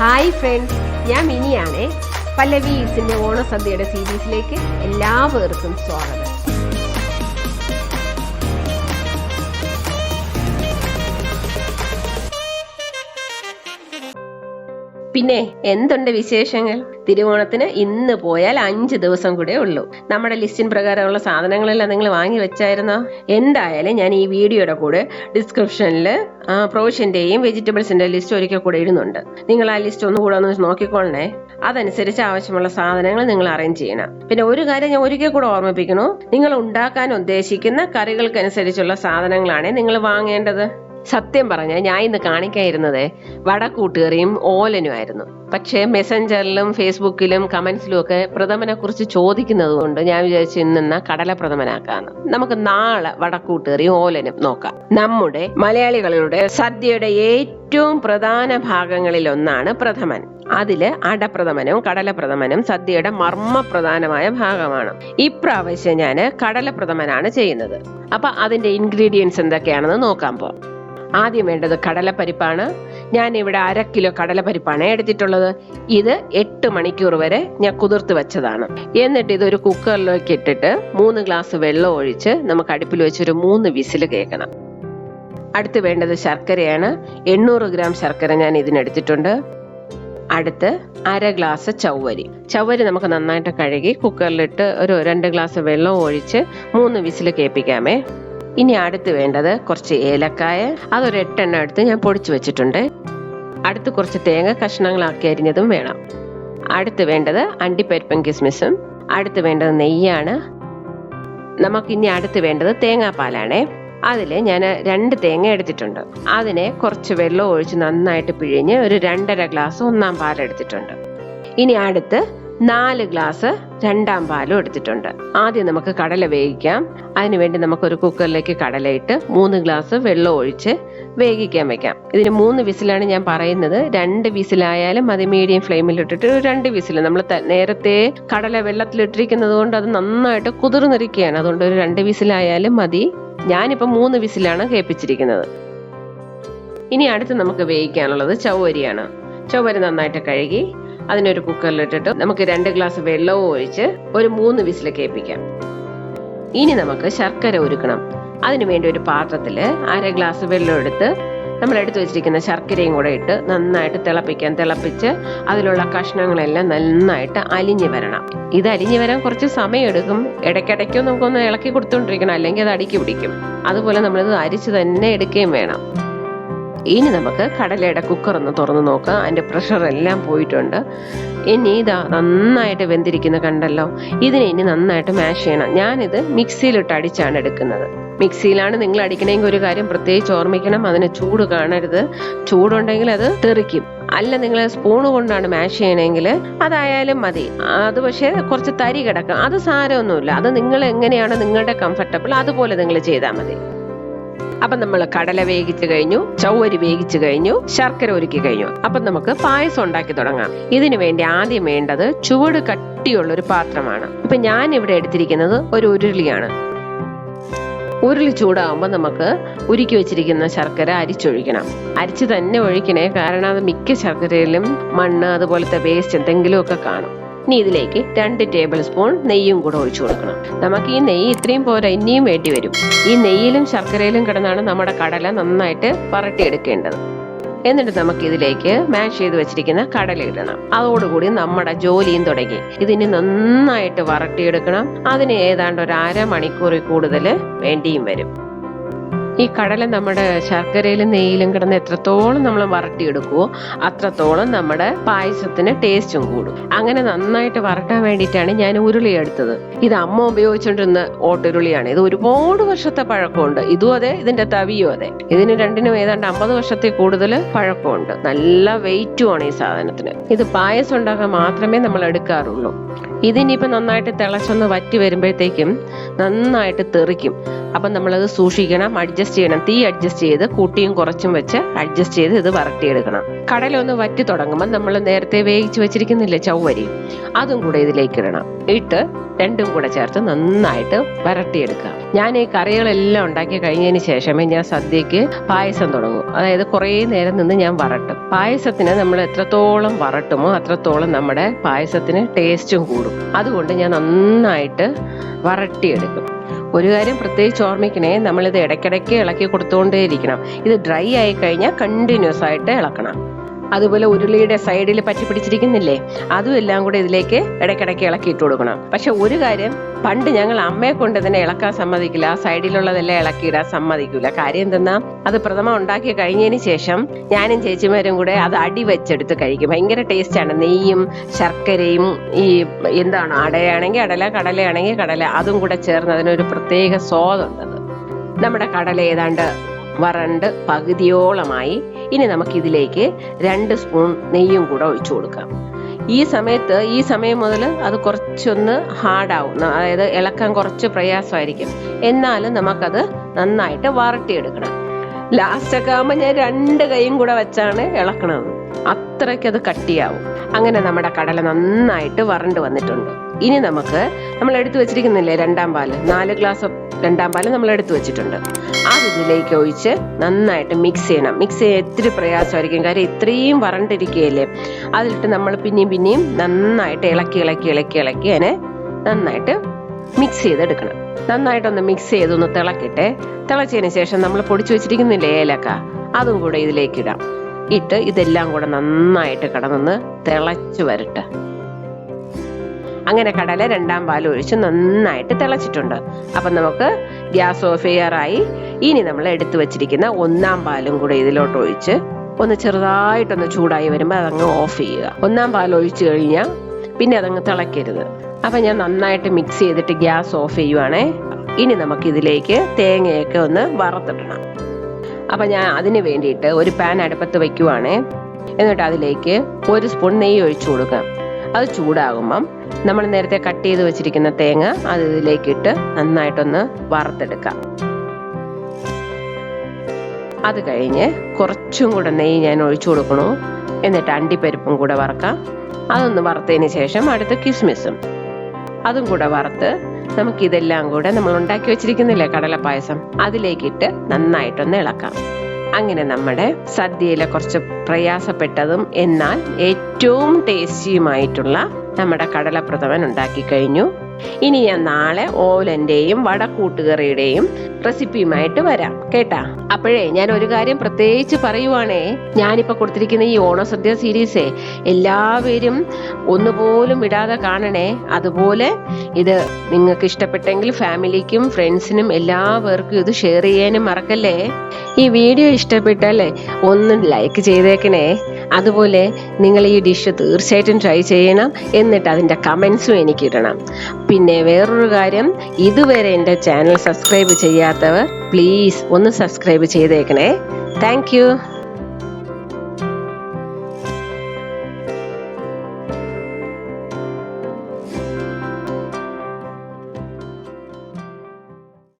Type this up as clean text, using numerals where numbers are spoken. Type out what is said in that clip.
Hi friends, ഞാൻ മിനിയാണേ. പല്ലവീസിന്റെ ഓണസദ്യയുടെ സീരീസിലേക്ക് എല്ലാവർക്കും സ്വാഗതം. പിന്നെ എന്തുണ്ട് വിശേഷങ്ങൾ? തിരുവോണത്തിന് ഇന്ന് പോയാൽ 5 ദിവസം കൂടെ ഉള്ളൂ. നമ്മുടെ ലിസ്റ്റിൻ പ്രകാരമുള്ള സാധനങ്ങളെല്ലാം നിങ്ങൾ വാങ്ങി വെച്ചായിരുന്നോ? എന്തായാലും ഞാൻ ഈ വീഡിയോയുടെ കൂടെ ഡിസ്ക്രിപ്ഷനിൽ പ്രൊവിഷന്റെയും വെജിറ്റബിൾസിന്റെ ലിസ്റ്റ് ഒരിക്കൽ കൂടെ ഇടുന്നുണ്ട്. നിങ്ങൾ ആ ലിസ്റ്റ് ഒന്നുകൂടെ ഒന്ന് നോക്കിക്കൊള്ളണേ. അതനുസരിച്ച് ആവശ്യമുള്ള സാധനങ്ങൾ നിങ്ങൾ അറേഞ്ച് ചെയ്യണം. പിന്നെ ഒരു കാര്യം ഞാൻ ഒരിക്കൽ കൂടെ ഓർമ്മിപ്പിക്കുന്നു, നിങ്ങൾ ഉണ്ടാക്കാൻ ഉദ്ദേശിക്കുന്ന കറികൾക്കനുസരിച്ചുള്ള സാധനങ്ങളാണ് നിങ്ങൾ വാങ്ങേണ്ടത്. സത്യം പറഞ്ഞാൽ ഞാൻ ഇന്ന് കാണിക്കാതിരുന്നത് വടക്കൂട്ടുകറിയും ഓലനുമായിരുന്നു. പക്ഷേ മെസ്സഞ്ചറിലും ഫേസ്ബുക്കിലും കമന്റ്സിലും ഒക്കെ പ്രഥമനെ കുറിച്ച് ചോദിക്കുന്നത് കൊണ്ട് ഞാൻ വിചാരിച്ചു ഇന്ന് കടല പ്രഥമനാക്കാന്ന്. നമുക്ക് നാളെ വടക്കൂട്ടുകറിയും ഓലനും നോക്കാം. നമ്മുടെ മലയാളികളുടെ സദ്യയുടെ ഏറ്റവും പ്രധാന ഭാഗങ്ങളിൽ ഒന്നാണ് പ്രഥമൻ. അതില് അടപ്രഥമനും കടലപ്രഥമനും സദ്യയുടെ മർമ്മപ്രധാനമായ ഭാഗമാണ്. ഇപ്രാവശ്യം ഞാൻ കടലപ്രഥമനാണ് ചെയ്യുന്നത്. അപ്പൊ അതിന്റെ ഇൻഗ്രീഡിയൻസ് എന്തൊക്കെയാണെന്ന് നോക്കാൻ പോവാം. ആദ്യം വേണ്ടത് കടലപ്പരിപ്പാണ്. ഞാൻ ഇവിടെ 1/2 കിലോ കടലപ്പരിപ്പാണ് എടുത്തിട്ടുള്ളത്. ഇത് 8 മണിക്കൂർ വരെ ഞാൻ കുതിർത്ത് വെച്ചതാണ്. എന്നിട്ട് ഇതൊരു കുക്കറിലേക്ക് ഇട്ടിട്ട് 3 ഗ്ലാസ് വെള്ളം ഒഴിച്ച് നമുക്ക് അടുപ്പിൽ വെച്ചൊരു 3 വിസിൽ കേൾക്കണം. അടുത്ത് വേണ്ടത് ശർക്കരയാണ്. 800 ഗ്രാം ശർക്കര ഞാൻ ഇതിനെടുത്തിട്ടുണ്ട്. അടുത്ത് 1/2 ഗ്ലാസ് ചവ്വരി നമുക്ക് നന്നായിട്ട് കഴുകി കുക്കറിലിട്ട് ഒരു 2 ഗ്ലാസ് വെള്ളം ഒഴിച്ച് 3 വിസിൽ കേൾപ്പിക്കാമേ. ഇനി അടുത്ത് വേണ്ടത് കുറച്ച് ഏലക്കായ, അതൊരു 8 എണ്ണം എടുത്ത് ഞാൻ പൊടിച്ചു വെച്ചിട്ടുണ്ട്. അടുത്ത് കുറച്ച് തേങ്ങ കഷ്ണങ്ങളാക്കി അരിഞ്ഞതും വേണം. അടുത്ത് വേണ്ടത് അണ്ടിപ്പരിപ്പും കിസ്മിസും. അടുത്ത് വേണ്ടത് നെയ്യാണ്. നമുക്കിനി അടുത്ത് വേണ്ടത് തേങ്ങാപ്പാലാണേ. അതിൽ ഞാൻ 2 തേങ്ങ എടുത്തിട്ടുണ്ട്. അതിനെ കുറച്ച് വെള്ളം ഒഴിച്ച് നന്നായിട്ട് പിഴിഞ്ഞ് ഒരു 2.5 ഗ്ലാസ് ഒന്നാം പാൽ എടുത്തിട്ടുണ്ട്. ഇനി അടുത്ത് 4 ഗ്ലാസ് രണ്ടാം പാലും എടുത്തിട്ടുണ്ട്. ആദ്യം നമുക്ക് കടല വേവിക്കാം. അതിനുവേണ്ടി നമുക്കൊരു കുക്കറിലേക്ക് കടലയിട്ട് 3 ഗ്ലാസ് വെള്ളം ഒഴിച്ച് വേവിക്കാൻ വെക്കാം. ഇതിന് 3 വിസിലാണ് ഞാൻ പറയുന്നത്. 2 വിസിലായാലും അത് മീഡിയം ഫ്ലെയിമിൽ ഇട്ടിട്ട് 2 വിസിൽ. നമ്മൾ നേരത്തെ കടല വെള്ളത്തിലിട്ടിരിക്കുന്നത് കൊണ്ട് അത് നന്നായിട്ട് കുതിർന്നിരിക്കുകയാണ്. അതുകൊണ്ട് ഒരു 2 വിസിലായാലും മതി. ഞാനിപ്പോൾ 3 വിസിലാണ് കേൾപ്പിച്ചിരിക്കുന്നത്. ഇനി അടുത്ത് നമുക്ക് വേവിക്കാനുള്ളത് ചവ്വരിയാണ്. ചവ്വരി നന്നായിട്ട് കഴുകി അതിനൊരു കുക്കറിലിട്ടിട്ട് നമുക്ക് 2 ഗ്ലാസ് വെള്ളവും ഒഴിച്ച് ഒരു 3 വിസിൽ കേൾപ്പിക്കാം. ഇനി നമുക്ക് ശർക്കര ഉരുക്കണം. അതിനുവേണ്ടി ഒരു പാത്രത്തിൽ 1/2 ഗ്ലാസ് വെള്ളം എടുത്ത് നമ്മൾ എടുത്തു വെച്ചിരിക്കുന്ന ശർക്കരയും കൂടെ ഇട്ട് നന്നായിട്ട് തിളപ്പിച്ച് അതിലുള്ള കഷ്ണങ്ങളെല്ലാം നന്നായിട്ട് അലിഞ്ഞു വരണം. ഇത് അലിഞ്ഞു വരാൻ കുറച്ച് സമയം എടുക്കും. ഇടയ്ക്കിടയ്ക്കും നമുക്കൊന്ന് ഇളക്കി കൊടുത്തോണ്ടിരിക്കണം, അല്ലെങ്കിൽ അത് അടിക്ക് പിടിക്കും. അതുപോലെ നമ്മളിത് അരിച്ച് തന്നെ എടുക്കുകയും വേണം. ഇനി നമുക്ക് കടലയുടെ കുക്കർ ഒന്ന് തുറന്ന് നോക്കാം. അതിൻ്റെ പ്രഷർ എല്ലാം പോയിട്ടുണ്ട്. ഇനി ഇതാ നന്നായിട്ട് വെന്തിരിക്കുന്ന കണ്ടല്ലോ. ഇതിനെ ഇനി നന്നായിട്ട് മാഷ് ചെയ്യണം. ഞാനിത് മിക്സിയിലിട്ട് അടിച്ചാണ് എടുക്കുന്നത്. മിക്സിയിലാണ് നിങ്ങൾ അടിക്കണമെങ്കിൽ ഒരു കാര്യം പ്രത്യേകിച്ച് ഓർമ്മിക്കണം, അതിന് ചൂട് കാണരുത്. ചൂടുണ്ടെങ്കിൽ അത് തെറിക്കും. അല്ല നിങ്ങൾ സ്പൂണ് കൊണ്ടാണ് മാഷ് ചെയ്യണമെങ്കിൽ അതായാലും മതി. അത് പക്ഷേ കുറച്ച് തരി കിടക്കും. അത് സാരമൊന്നുമില്ല. അത് നിങ്ങൾ എങ്ങനെയാണ് നിങ്ങളുടെ കംഫർട്ടബിൾ അതുപോലെ നിങ്ങൾ ചെയ്താൽ മതി. അപ്പൊ നമ്മൾ കടല വേവിച്ചു കഴിഞ്ഞു, ചവ്വരി വേവിച്ചു കഴിഞ്ഞു, ശർക്കര ഒരുക്കി കഴിഞ്ഞു. അപ്പൊ നമുക്ക് പായസം ഉണ്ടാക്കി തുടങ്ങാം. ഇതിനു വേണ്ടി ആദ്യം വേണ്ടത് ചുവട് കട്ടിയുള്ള ഒരു പാത്രമാണ്. ഇപ്പൊ ഞാൻ ഇവിടെ എടുത്തിരിക്കുന്നത് ഒരു ഉരുളിയാണ്. ഉരുളി ചൂടാകുമ്പോൾ നമുക്ക് ഉരുക്കി വെച്ചിരിക്കുന്ന ശർക്കര അരിച്ചൊഴിക്കണം. അരിച്ച് തന്നെ ഒഴിക്കണേ, കാരണം അത് മിക്ക ശർക്കരയിലും മണ്ണ് അതുപോലത്തെ വേസ്റ്റ് എന്തെങ്കിലുമൊക്കെ കാണും. ഇനി ഇതിലേക്ക് 2 ടേബിൾ സ്പൂൺ നെയ്യും കൂടെ ഒഴിച്ചു കൊടുക്കണം. നമുക്ക് ഈ നെയ്യ് ഇത്രയും പോരാ, ഇനിയും വേണ്ടി വരും. ഈ നെയ്യിലും ശർക്കരയിലും കിടന്നാണ് നമ്മുടെ കടല നന്നായിട്ട് വരട്ടിയെടുക്കേണ്ടത്. എന്നിട്ട് നമുക്ക് ഇതിലേക്ക് മാഷ് ചെയ്ത് വെച്ചിരിക്കുന്ന കടല ഇടണം. അതോടുകൂടി നമ്മുടെ ജോലിയും തുടങ്ങി. ഇതിന് നന്നായിട്ട് വരട്ടിയെടുക്കണം. അതിന് ഏതാണ്ട് ഒരു 1/2 മണിക്കൂറിൽ കൂടുതൽ വേണ്ടിയും വരും. ഈ കടല നമ്മുടെ ശർക്കരയിലും നെയ്യിലും കിടന്ന് എത്രത്തോളം നമ്മൾ വരട്ടിയെടുക്കുവോ അത്രത്തോളം നമ്മുടെ പായസത്തിന് ടേസ്റ്റും കൂടും. അങ്ങനെ നന്നായിട്ട് വരട്ടാൻ വേണ്ടിയിട്ടാണ് ഞാൻ ഉരുളി എടുത്തത്. ഇത് അമ്മ ഉപയോഗിച്ചുകൊണ്ടിരുന്ന ഓട്ടുരുളിയാണ്. ഇത് ഒരുപാട് വർഷത്തെ പഴക്കമുണ്ട്. ഇതും അതെ, ഇതിന്റെ തവിയും അതെ. ഇതിന് രണ്ടിനും ഏതാണ്ട് 50 വർഷത്തിൽ കൂടുതൽ പഴക്കമുണ്ട്. നല്ല വെയിറ്റുമാണ് ഈ സാധനത്തിന്. ഇത് പായസം ഉണ്ടാക്കാൻ മാത്രമേ നമ്മൾ എടുക്കാറുള്ളൂ. ഇതിനിപ്പോൾ നന്നായിട്ട് തിളച്ചൊന്ന് വറ്റി വരുമ്പോഴത്തേക്കും നന്നായിട്ട് തെറിക്കും. അപ്പം നമ്മളത് സൂക്ഷിക്കണം, അഡ്ജസ്റ്റ് ചെയ്യണം. തീ അഡ്ജസ്റ്റ് ചെയ്ത് കൂട്ടിയും കുറച്ചും വെച്ച് അഡ്ജസ്റ്റ് ചെയ്ത് ഇത് വരട്ടിയെടുക്കണം. കടല ഒന്ന് വറ്റി തുടങ്ങുമ്പോൾ നമ്മൾ നേരത്തെ വേവിച്ച് വെച്ചിരിക്കുന്നില്ലേ ചവ്വരി, അതും കൂടെ ഇതിലേക്ക് ഇടണം. ഇട്ട് രണ്ടും കൂടെ ചേർത്ത് നന്നായിട്ട് വരട്ടിയെടുക്കുക. ഞാൻ ഈ കറികളെല്ലാം ഉണ്ടാക്കി കഴിഞ്ഞതിന് ശേഷമേ ഞാൻ സദ്യക്ക് പായസം തുടങ്ങും. അതായത് കുറേ നേരം നിന്ന് ഞാൻ വരട്ടും. പായസത്തിന് നമ്മൾ എത്രത്തോളം വരട്ടുമോ അത്രത്തോളം നമ്മുടെ പായസത്തിന് ടേസ്റ്റും കൂടും. അതുകൊണ്ട് ഞാൻ നന്നായിട്ട് വരട്ടിയെടുക്കും. ഒരു കാര്യം പ്രത്യേകിച്ച് ഓർമ്മിക്കണേ, നമ്മളിത് ഇടയ്ക്കിടയ്ക്ക് ഇളക്കി കൊടുത്തുകൊണ്ടേയിരിക്കണം. ഇത് ഡ്രൈ ആയി കഴിഞ്ഞാൽ കണ്ടിന്യൂസ് ആയിട്ട് ഇളക്കണം. അതുപോലെ ഉരുളിയുടെ സൈഡിൽ പറ്റി പിടിച്ചിരിക്കുന്നില്ലേ, അതും എല്ലാം കൂടെ ഇതിലേക്ക് ഇടയ്ക്കിടയ്ക്ക് ഇളക്കിയിട്ട് കൊടുക്കണം. പക്ഷെ ഒരു കാര്യം, പണ്ട് ഞങ്ങൾ അമ്മയെ കൊണ്ട് തന്നെ ഇളക്കാൻ സമ്മതിക്കില്ല, ആ സൈഡിലുള്ളതെല്ലാം ഇളക്കിയിടാൻ സമ്മതിക്കില്ല. കാര്യം എന്തെന്നാ, അത് പ്രഥമ ഉണ്ടാക്കി കഴിഞ്ഞതിന് ശേഷം ഞാനും ചേച്ചിമാരും കൂടെ അത് അടി വെച്ചെടുത്ത് കഴിക്കും. ഭയങ്കര ടേസ്റ്റാണ്. നെയ്യും ശർക്കരയും ഈ എന്താണ് അടയാണെങ്കിൽ അടല, കടലയാണെങ്കിൽ കടല, അതും കൂടെ ചേർന്ന് അതിനൊരു പ്രത്യേക സ്വാദുണ്ടത്. നമ്മുടെ കടല ഏതാണ്ട് വരണ്ട് പകുതിയോളമായി. ഇനി നമുക്കിതിലേക്ക് 2 സ്പൂൺ നെയ്യും കൂടെ ഒഴിച്ചു കൊടുക്കാം. ഈ സമയം മുതൽ അത് കുറച്ചൊന്ന് ഹാർഡാവും, അതായത് ഇളക്കാൻ കുറച്ച് പ്രയാസമായിരിക്കും. എന്നാലും നമുക്കത് നന്നായിട്ട് വരട്ടിയെടുക്കണം. ലാസ്റ്റൊക്കെ ആകുമ്പോൾ ഞാൻ 2 കൈയും കൂടെ വെച്ചാണ് ഇളക്കണത്, അത്രയ്ക്കത് കട്ടിയാവും. അങ്ങനെ നമ്മുടെ കടല നന്നായിട്ട് വരണ്ട് വന്നിട്ടുണ്ട്. ഇനി നമ്മൾ എടുത്തു വെച്ചിരിക്കുന്നില്ലേ 2ാം പാല്, 4 ഗ്ലാസ് 2ാം പാല് നമ്മൾ എടുത്തു വെച്ചിട്ടുണ്ട്. അത് ഇതിലേക്ക് ഒഴിച്ച് നന്നായിട്ട് മിക്സ് ചെയ്യണം. മിക്സ് ചെയ്യാൻ ഇത്തിരി പ്രയാസമായിരിക്കും, കാര്യം ഇത്രയും വരണ്ടിരിക്കുകയല്ലേ. അതിലിട്ട് നമ്മൾ പിന്നെയും നന്നായിട്ട് ഇളക്കി അതിനെ നന്നായിട്ട് മിക്സ് ചെയ്തെടുക്കണം. നന്നായിട്ടൊന്ന് മിക്സ് ചെയ്തൊന്ന് തിളച്ചതിന് ശേഷം നമ്മൾ പൊടിച്ചു വെച്ചിരിക്കുന്നില്ലേ ഏലക്ക, അതും കൂടെ ഇതിലേക്ക് ഇടാം. ഇതെല്ലാം കൂടെ നന്നായിട്ട് കിടന്നൊന്ന് തിളച്ചു വരട്ടെ. അങ്ങനെ കടല 2ാം പാൽ ഒഴിച്ച് നന്നായിട്ട് തിളച്ചിട്ടുണ്ട്. അപ്പം നമുക്ക് ഗ്യാസ് ഓഫ് ചെയ്യാറായി. ഇനി നമ്മൾ എടുത്തു വെച്ചിരിക്കുന്ന 1ാം പാലും കൂടെ ഇതിലോട്ട് ഒഴിച്ച് ഒന്ന് ചെറുതായിട്ടൊന്ന് ചൂടായി വരുമ്പോൾ അതങ്ങ് ഓഫ് ചെയ്യുക. 1ാം പാൽ ഒഴിച്ചു കഴിഞ്ഞാൽ പിന്നെ അതങ്ങ് തിളക്കരുത്. അപ്പം ഞാൻ നന്നായിട്ട് മിക്സ് ചെയ്തിട്ട് ഗ്യാസ് ഓഫ് ചെയ്യുവാണേ. ഇനി നമുക്കിതിലേക്ക് തേങ്ങയൊക്കെ ഒന്ന് വറുത്തിടണം. അപ്പം ഞാൻ അതിന് വേണ്ടിയിട്ട് ഒരു പാൻ അടുപ്പത്ത് വയ്ക്കുവാണേ. എന്നിട്ട് അതിലേക്ക് 1 സ്പൂൺ നെയ്യ് ഒഴിച്ചു കൊടുക്കാം. അത് ചൂടാകുമ്പം നമ്മൾ നേരത്തെ കട്ട് ചെയ്ത് വെച്ചിരിക്കുന്ന തേങ്ങ അത് ഇതിലേക്കിട്ട് നന്നായിട്ടൊന്ന് വറുത്തെടുക്കാം. അത് കഴിഞ്ഞ് കുറച്ചും കൂടെ നെയ്യ് ഞാൻ ഒഴിച്ചു കൊടുക്കണു. എന്നിട്ട് അണ്ടിപ്പരിപ്പും കൂടെ വറക്കാം. അതൊന്ന് വറുത്തതിന് ശേഷം അടുത്ത് കിസ്മിസും അതും കൂടെ വറുത്ത് നമുക്കിതെല്ലാം കൂടെ നമ്മൾ ഉണ്ടാക്കി വെച്ചിരിക്കുന്നില്ലേ കടലപ്പായസം, അതിലേക്കിട്ട് നന്നായിട്ടൊന്ന് ഇളക്കാം. അങ്ങനെ നമ്മുടെ സദ്യയിലെ കുറച്ച് പ്രയാസപ്പെട്ടതും എന്നാൽ ഏറ്റവും ടേസ്റ്റിയുമായിട്ടുള്ള നമ്മുടെ കടലപ്രഥമൻ ഉണ്ടാക്കി കഴിഞ്ഞു. ഇനി ഞാൻ നാളെ ഓലന്റെയും വടക്കൂട്ടുകറിയുടെയും റെസിപ്പിയുമായിട്ട് വരാം കേട്ടാ. അപ്പോഴേ ഞാൻ ഒരു കാര്യം പ്രത്യേകിച്ച് പറയുവാണേ, ഞാനിപ്പോ കൊടുത്തിരിക്കുന്ന ഈ ഓണസദ്യ സീരീസേ എല്ലാവരും ഒന്നുപോലും വിടാതെ കാണണേ. അതുപോലെ ഇത് നിങ്ങൾക്ക് ഇഷ്ടപ്പെട്ടെങ്കിൽ ഫാമിലിക്കും ഫ്രണ്ട്സിനും എല്ലാവർക്കും ഇത് ഷെയർ ചെയ്യാനും മറക്കല്ലേ. ഈ വീഡിയോ ഇഷ്ടപ്പെട്ടാലേ ഒന്ന് ലൈക്ക് ചെയ്തേക്കണേ. അതുപോലെ നിങ്ങൾ ഈ ഡിഷ് തീർച്ചയായിട്ടും ട്രൈ ചെയ്യണം. എന്നിട്ട് അതിൻ്റെ കമൻസും എനിക്കിടണം. പിന്നെ വേറൊരു കാര്യം, ഇതുവരെ എൻ്റെ ചാനൽ സബ്സ്ക്രൈബ് ചെയ്യാത്തവർ പ്ലീസ് ഒന്ന് സബ്സ്ക്രൈബ് ചെയ്തേക്കണേ. Thank you.